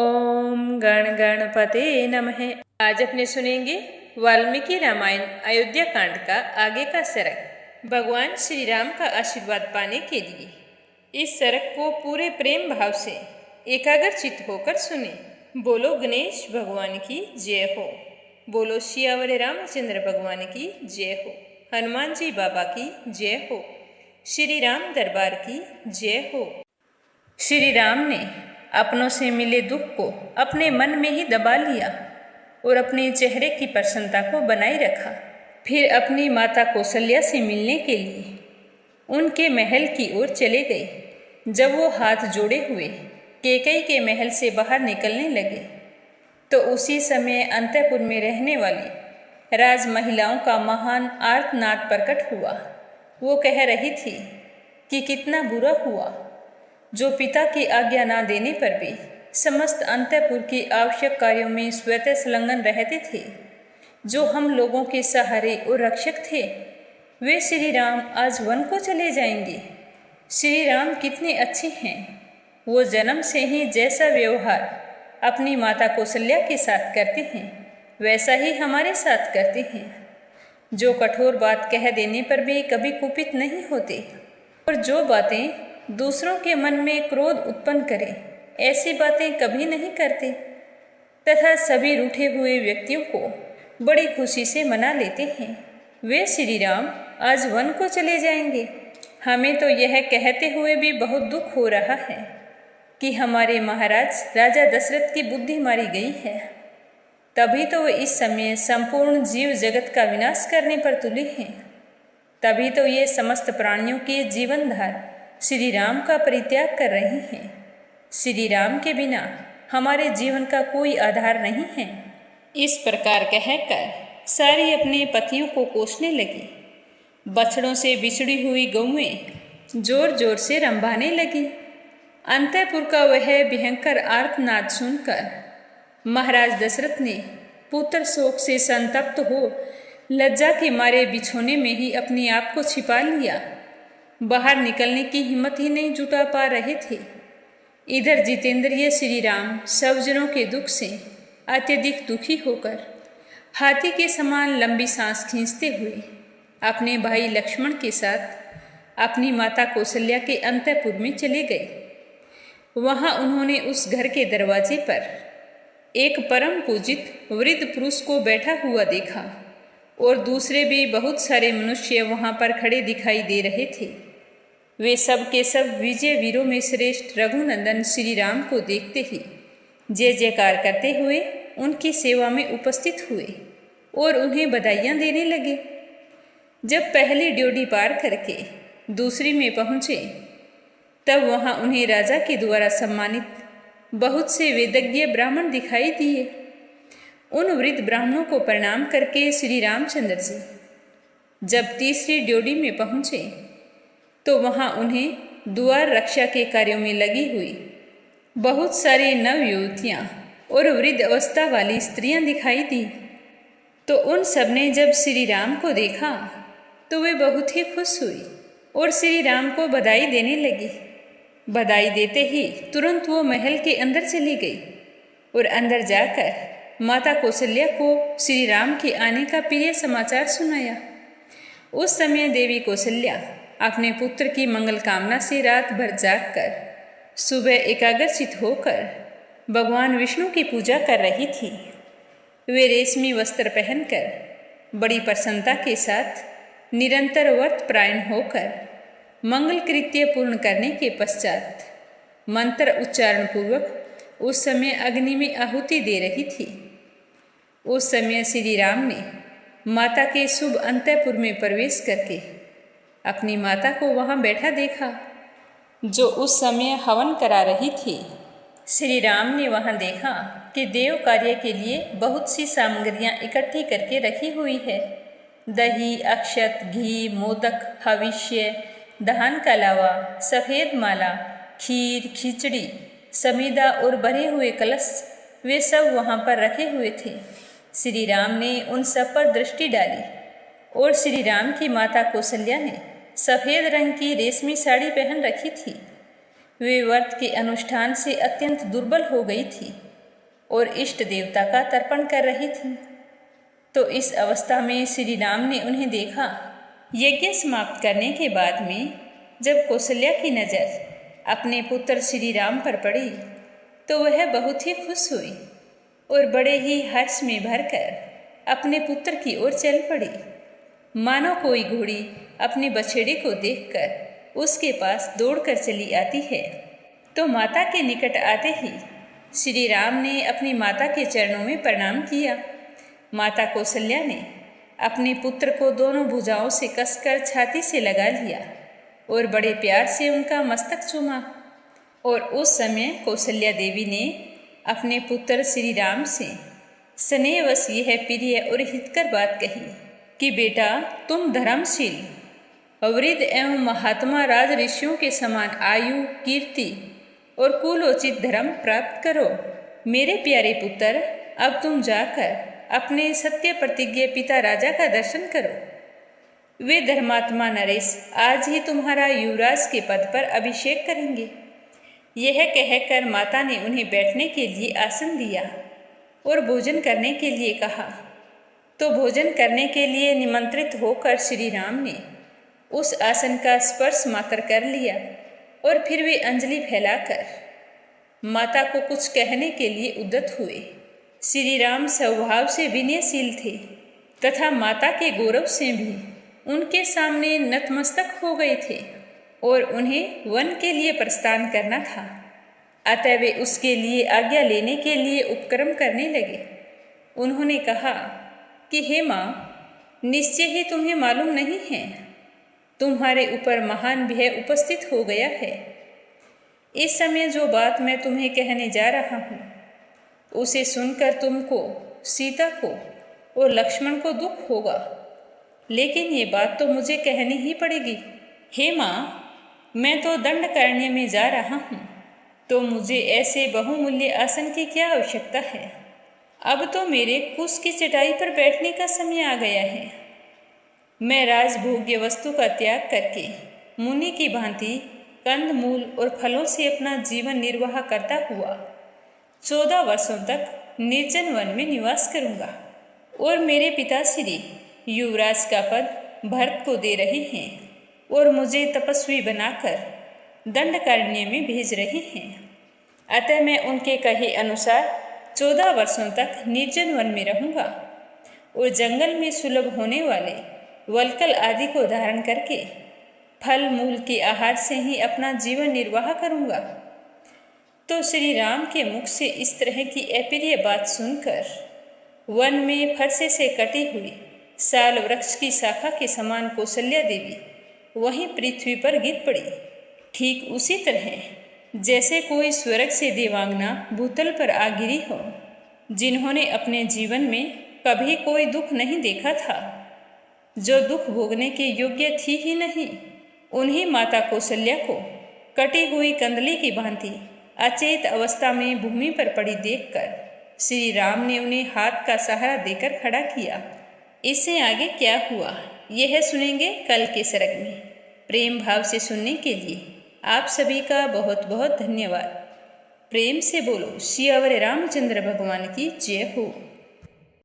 ओम गण गणपते नमः। आज अपने सुनेंगे वाल्मीकि रामायण अयोध्या कांड का आगे का सरक। भगवान श्री राम का आशीर्वाद पाने के लिए इस सरक को पूरे प्रेम भाव से एकाग्रचित्त होकर सुने। बोलो गणेश भगवान की जय हो। बोलो सियावर रामचंद्र भगवान की जय हो। हनुमान जी बाबा की जय हो। श्री राम दरबार की जय हो। श्री राम ने अपनों से मिले दुख को अपने मन में ही दबा लिया और अपने चेहरे की प्रसन्नता को बनाए रखा। फिर अपनी माता कौशल्या से मिलने के लिए उनके महल की ओर चले गए। जब वो हाथ जोड़े हुए कैकेयी के महल से बाहर निकलने लगे तो उसी समय अंतःपुर में रहने वाली राज महिलाओं का महान आर्तनाद प्रकट हुआ। वो कह रही थी कि कितना बुरा हुआ जो पिता की आज्ञा न देने पर भी समस्त अंतःपुर के आवश्यक कार्यों में स्वतः संलग्न रहते थे, जो हम लोगों के सहारे और रक्षक थे। वे श्री राम आज वन को चले जाएंगे। श्री राम कितने अच्छे हैं। वो जन्म से ही जैसा व्यवहार अपनी माता कौशल्या के साथ करते हैं वैसा ही हमारे साथ करते हैं, जो कठोर बात कह देने पर भी कभी कुपित नहीं होते और जो बातें दूसरों के मन में क्रोध उत्पन्न करें ऐसी बातें कभी नहीं करते, तथा सभी रूठे हुए व्यक्तियों को बड़ी खुशी से मना लेते हैं। वे श्री राम आज वन को चले जाएंगे। हमें तो यह कहते हुए भी बहुत दुख हो रहा है कि हमारे महाराज राजा दशरथ की बुद्धि मारी गई है। तभी तो वे इस समय संपूर्ण जीव जगत का विनाश करने पर तुले हैं। तभी तो ये समस्त प्राणियों के जीवनधार श्री राम का परित्याग कर रहे हैं। श्री राम के बिना हमारे जीवन का कोई आधार नहीं है। इस प्रकार कहकर सारी अपने पतियों को कोसने लगी। बछड़ों से बिछड़ी हुई गौएं जोर जोर से रंभाने लगी। अंतःपुर का वह भयंकर आर्तनाद सुनकर महाराज दशरथ ने पुत्र शोक से संतप्त हो लज्जा के मारे बिछोने में ही अपने आप को छिपा लिया। बाहर निकलने की हिम्मत ही नहीं जुटा पा रहे थे। इधर जितेंद्रिय श्री राम सब जनों के दुख से अत्यधिक दुखी होकर हाथी के समान लंबी सांस खींचते हुए अपने भाई लक्ष्मण के साथ अपनी माता कौशल्या के अंतःपुर में चले गए। वहां उन्होंने उस घर के दरवाजे पर एक परम पूजित वृद्ध पुरुष को बैठा हुआ देखा और दूसरे भी बहुत सारे मनुष्य वहां पर खड़े दिखाई दे रहे थे। वे सब के सब विजय वीरों में श्रेष्ठ रघुनंदन श्री राम को देखते ही जय जयकार करते हुए उनकी सेवा में उपस्थित हुए और उन्हें बधाइयाँ देने लगे। जब पहली ड्योढ़ी पार करके दूसरी में पहुँचे तब वहाँ उन्हें राजा के द्वारा सम्मानित बहुत से वेदज्ञ ब्राह्मण दिखाई दिए। उन वृद्ध ब्राह्मणों को प्रणाम करके श्री रामचंद्र जी जब तीसरी ड्योढ़ी में पहुँचे तो वहाँ उन्हें द्वार रक्षा के कार्यों में लगी हुई बहुत सारी नव युवतियाँ और वृद्ध अवस्था वाली स्त्रियाँ दिखाई दी। तो उन सब ने जब श्री राम को देखा तो वे बहुत ही खुश हुई और श्री राम को बधाई देने लगी। बधाई देते ही तुरंत वो महल के अंदर चली गई और अंदर जाकर माता कौशल्या को श्री राम के आने का प्रिय समाचार सुनाया। उस समय देवी कौशल्या अपने पुत्र की मंगल कामना से रात भर जागकर सुबह एकाग्रचित होकर भगवान विष्णु की पूजा कर रही थी। वे रेशमी वस्त्र पहनकर बड़ी प्रसन्नता के साथ निरंतर व्रत परायण होकर मंगल कृत्य पूर्ण करने के पश्चात मंत्र उच्चारण पूर्वक उस समय अग्नि में आहुति दे रही थी। उस समय श्री राम ने माता के शुभ अंतःपुर में प्रवेश करके अपनी माता को वहाँ बैठा देखा जो उस समय हवन करा रही थी। श्री राम ने वहाँ देखा कि देव कार्य के लिए बहुत सी सामग्रियाँ इकट्ठी करके रखी हुई है। दही, अक्षत, घी, मोदक, हविष्य, दहन का लावा, सफ़ेद माला, खीर, खिचड़ी, समीदा और भरे हुए कलश वे सब वहाँ पर रखे हुए थे। श्री राम ने उन सब पर दृष्टि डाली और श्री राम की माता कौशल्या ने सफ़ेद रंग की रेशमी साड़ी पहन रखी थी। वे व्रत के अनुष्ठान से अत्यंत दुर्बल हो गई थी और इष्ट देवता का तर्पण कर रही थीं। तो इस अवस्था में श्री राम ने उन्हें देखा। यज्ञ समाप्त करने के बाद में जब कौशल्या की नज़र अपने पुत्र श्री राम पर पड़ी तो वह बहुत ही खुश हुई और बड़े ही हर्ष में भरकर अपने पुत्र की ओर चल पड़ी। मानो कोई घोड़ी अपने बछड़े को देखकर उसके पास दौड़कर चली आती है। तो माता के निकट आते ही श्री राम ने अपनी माता के चरणों में प्रणाम किया। माता कौशल्या ने अपने पुत्र को दोनों भुजाओं से कसकर छाती से लगा लिया और बड़े प्यार से उनका मस्तक चूमा। और उस समय कौशल्या देवी ने अपने पुत्र श्री राम से स्नेहवश यह प्रिय और हितकर बात कही कि बेटा, तुम धर्मशील, वृद्ध एवं महात्मा राज ऋषियों के समान आयु, कीर्ति और कुलोचित धर्म प्राप्त करो। मेरे प्यारे पुत्र, अब तुम जाकर अपने सत्य प्रतिज्ञ पिता राजा का दर्शन करो। वे धर्मात्मा नरेश आज ही तुम्हारा युवराज के पद पर अभिषेक करेंगे। यह कहकर माता ने उन्हें बैठने के लिए आसन दिया और भोजन करने के लिए कहा। तो भोजन करने के लिए निमंत्रित होकर श्री राम ने उस आसन का स्पर्श मात्र कर लिया और फिर वे अंजलि फैलाकर माता को कुछ कहने के लिए उद्यत हुए। श्री राम स्वभाव से विनयशील थे तथा माता के गौरव से भी उनके सामने नतमस्तक हो गए थे और उन्हें वन के लिए प्रस्थान करना था। अतः वे उसके लिए आज्ञा लेने के लिए उपक्रम करने लगे। उन्होंने कहा कि हे माँ, निश्चय ही तुम्हें मालूम नहीं है, तुम्हारे ऊपर महान भय उपस्थित हो गया है। इस समय जो बात मैं तुम्हें कहने जा रहा हूँ उसे सुनकर तुमको, सीता को और लक्ष्मण को दुख होगा, लेकिन ये बात तो मुझे कहनी ही पड़ेगी। हे माँ, मैं तो दंडकारण्य में जा रहा हूँ, तो मुझे ऐसे बहुमूल्य आसन की क्या आवश्यकता है। अब तो मेरे कुश की चटाई पर बैठने का समय आ गया है। मैं राजभोग्य वस्तु का त्याग करके मुनि की भांति कंद मूल और फलों से अपना जीवन निर्वाह करता हुआ 14 वर्षों तक निर्जन वन में निवास करूँगा। और मेरे पिताश्री युवराज का पद भरत को दे रहे हैं और मुझे तपस्वी बनाकर दंडकारण्य में भेज रहे हैं। अतः मैं उनके कहे अनुसार 14 वर्षों तक निर्जन वन में रहूँगा और जंगल में सुलभ होने वाले वलकल आदि को धारण करके फल मूल के आहार से ही अपना जीवन निर्वाह करूँगा। तो श्री राम के मुख से इस तरह की अप्रिय बात सुनकर वन में फरसे से कटी हुई साल वृक्ष की शाखा के समान कौशल्या देवी वहीं पृथ्वी पर गिर पड़ी। ठीक उसी तरह जैसे कोई स्वर्ग से देवांगना भूतल पर आ गिरी हो, जिन्होंने अपने जीवन में कभी कोई दुख नहीं देखा था, जो दुख भोगने के योग्य थी ही नहीं। उन्हीं माता कौशल्या को कटी हुई कंदली की भांति अचेत अवस्था में भूमि पर पड़ी देखकर श्री राम ने उन्हें हाथ का सहारा देकर खड़ा किया। इससे आगे क्या हुआ यह सुनेंगे कल के सरग में। प्रेम भाव से सुनने के लिए आप सभी का बहुत बहुत धन्यवाद। प्रेम से बोलो सियावर रामचंद्र भगवान की जय हो।